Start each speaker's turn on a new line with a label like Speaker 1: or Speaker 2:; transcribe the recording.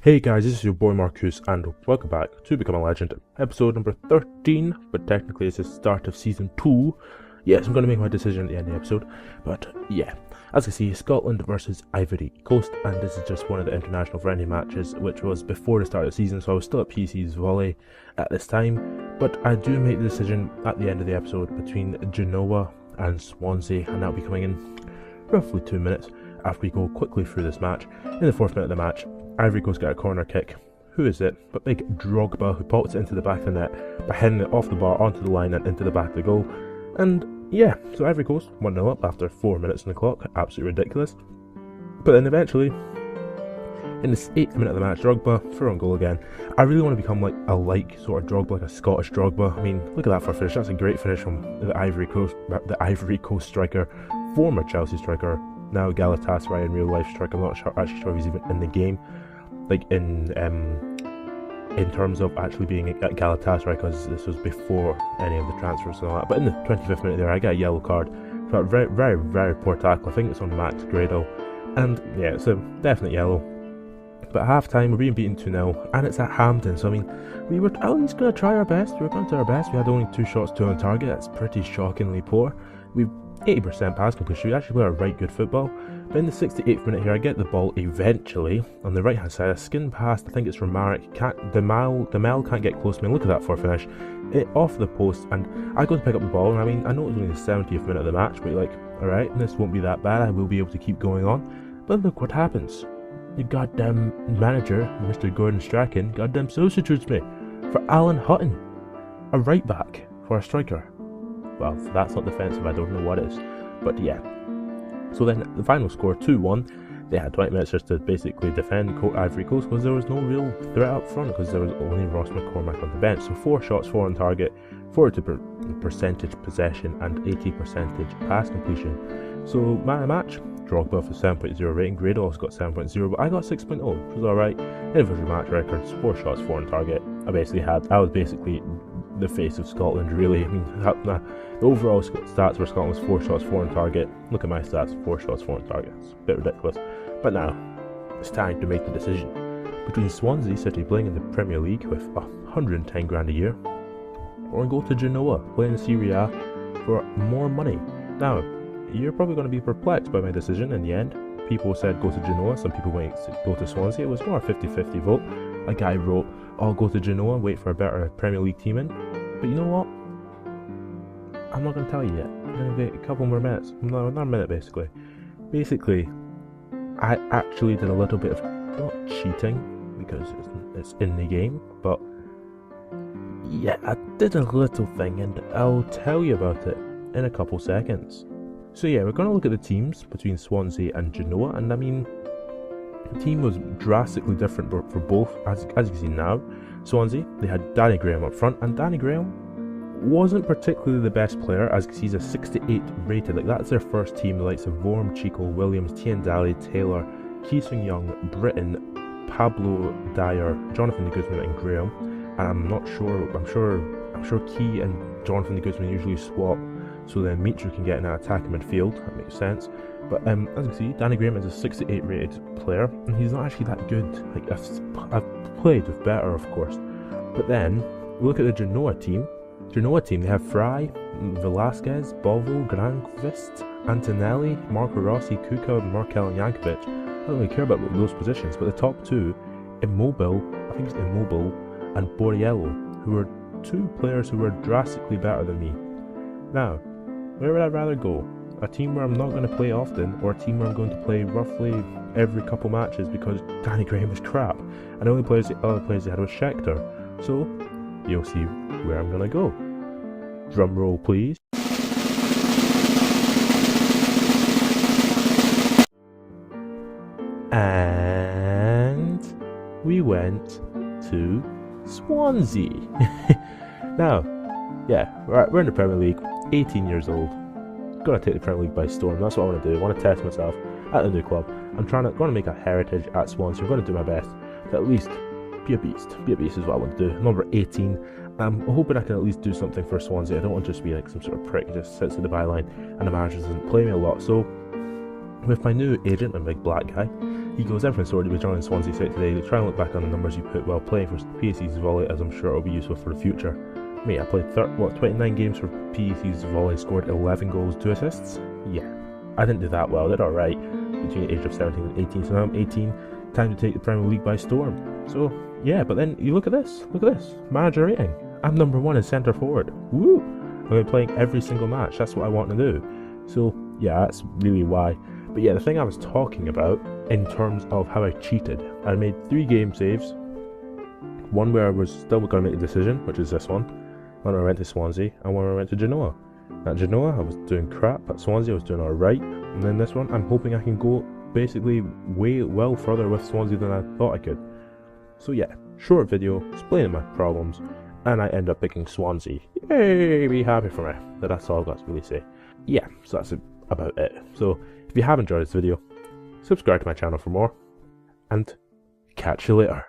Speaker 1: Hey guys, this is your boy Marcus and welcome back to Become a Legend, episode number 13, but technically it's the start of season 2. Yes, I'm going to make my decision at the end of the episode, but yeah. As you see, Scotland versus Ivory Coast, and this is just one of the international friendly matches, which was before the start of the season, so I was still at PC's volley at this time, but I do make the decision at the end of the episode between Genoa and Swansea, and that'll be coming in roughly 2 minutes after we go quickly through this match. In the 4th minute of the match, Ivory Coast got a corner kick. Who is it but big Drogba, who pops it into the back of the net by heading it off the bar onto the line and into the back of the goal. And yeah, so Ivory Coast 1-0 up after 4 minutes on the clock. Absolutely ridiculous. But then eventually, in the 8th minute of the match, Drogba for on goal again. I really want to become like a sort of Drogba, like a Scottish Drogba. I mean, look at that for a finish. That's a great finish from the Ivory Coast striker, former Chelsea striker, now Galatasaray in real life striker. I'm not actually sure if he's even in the game, like in terms of actually being at Galatasaray, because this was before any of the transfers and all that. But in the 25th minute there, I got a yellow card for a very, very, very poor tackle. I think it's on Max Grado, and yeah, it's a definite yellow. But at half time, we're being beaten 2-0, and it's at Hampden, so I mean, we were at least going to try our best. We were going to do our best. We had only 2 shots, 2 on target. That's pretty shockingly poor. We've 80% pass completion. We actually play a right good football. But in the 68th minute here, I get the ball eventually on the right hand side. I skin past, I think it's from Marek. Demel can't get close to me. Look at that for a finish. It off the post, and I go to pick up the ball, and I mean, I know it's only the 70th minute of the match, but you're like, alright, this won't be that bad. I will be able to keep going on. But look what happens. The goddamn manager, Mr. Gordon Strachan, goddamn substitutes me for Alan Hutton, a right back for a striker. Well, that's not defensive, I don't know what is. But yeah. So then the final score, 2-1. They had 20 minutes just to basically defend Ivory Coast, because there was no real threat up front, because there was only Ross McCormack on the bench. So 4 shots, 4 on target, 40% possession and 80% pass completion. So man of the match, Drogba for 7.0 rating. Grado also got 7.0, but I got 6.0, which was alright. Individual match records, 4 shots, 4 on target. I was basically the face of Scotland, really. I mean, the overall stats for Scotland was 4 shots, 4 on target. Look at my stats, 4 shots, 4 on target. It's a bit ridiculous. But now, it's time to make the decision between Swansea City playing in the Premier League with 110 grand a year, or go to Genoa, play in the Serie A for more money. Now, you're probably going to be perplexed by my decision in the end. People said go to Genoa, some people went to go to Swansea. It was more a 50-50 vote. A guy wrote, I'll go to Genoa, wait for a better Premier League team in. But you know what? I'm not going to tell you yet. I'm going to wait a couple more minutes. No, not a minute basically. Basically, I actually did a little bit of, not cheating, because it's in the game, but yeah, I did a little thing, and I'll tell you about it in a couple seconds. So yeah, we're going to look at the teams between Swansea and Genoa, and I mean, the team was drastically different for both. As you can see now, Swansea, they had Danny Graham up front, and Danny Graham wasn't particularly the best player. As you can see, he's a 68 rated. Like, that's their first team, the likes of Vorm, Chico, Williams, Tiendale, Taylor, Keesung Young, Britton, Pablo Dyer, Jonathan de Guzman and Graham. And I'm sure Key and Jonathan de Guzman usually swap, so then Mitru can get in an attacking midfield. That makes sense. But as you can see, Danny Graham is a 68 rated player, and he's not actually that good. Like, I've played with better, of course. But then look at the Genoa team. They have Fry, Velasquez, Bovo, Granqvist, Antonelli, Marco Rossi, Kuka, Markel and Jankovic. I don't really care about those positions, but the top 2, Immobile and Borriello, who are 2 players who were drastically better than me. Now, where would I rather go? A team where I'm not going to play often, or a team where I'm going to play roughly every couple matches because Danny Graham was crap, and the only other players they had was Schechter. So, you'll see where I'm going to go. Drum roll, please. And we went to Swansea. Now, yeah, we're in the Premier League, 18 years old. Gonna take the Premier League by storm. That's what I want to do. I want to test myself at the new club. I'm going to make a heritage at Swansea. I'm going to do my best to at least be a beast. Be a beast is what I want to do. Number 18. I'm hoping I can at least do something for Swansea. I don't want to just be like some sort of prick who just sits at the byline and the manager doesn't play me a lot. So with my new agent, my big black guy, He goes, everything's sorted with joining Swansea City today. Try and look back on the numbers you put while playing for PES Volley, as I'm sure it'll be useful for the future. Mate, I played 29 games for PES Volley, scored 11 goals, 2 assists. Yeah, I didn't do that well, I did alright between the age of 17 and 18, so now I'm 18, time to take the Premier League by storm. So, yeah, but then you look at this, manager rating. I'm number 1 in centre forward. Woo! I've been playing every single match, that's what I want to do. So, yeah, that's really why. But yeah, the thing I was talking about in terms of how I cheated, I made 3 game saves. One where I was still going to make a decision, which is this one. One where I went to Swansea, and one where I went to Genoa. At Genoa, I was doing crap. At Swansea, I was doing alright. And then this one, I'm hoping I can go basically well further with Swansea than I thought I could. So yeah, short video, explaining my problems, and I end up picking Swansea. Yay, be happy for me. But that's all I've got to really say. Yeah, so that's about it. So, if you have enjoyed this video, subscribe to my channel for more, and catch you later.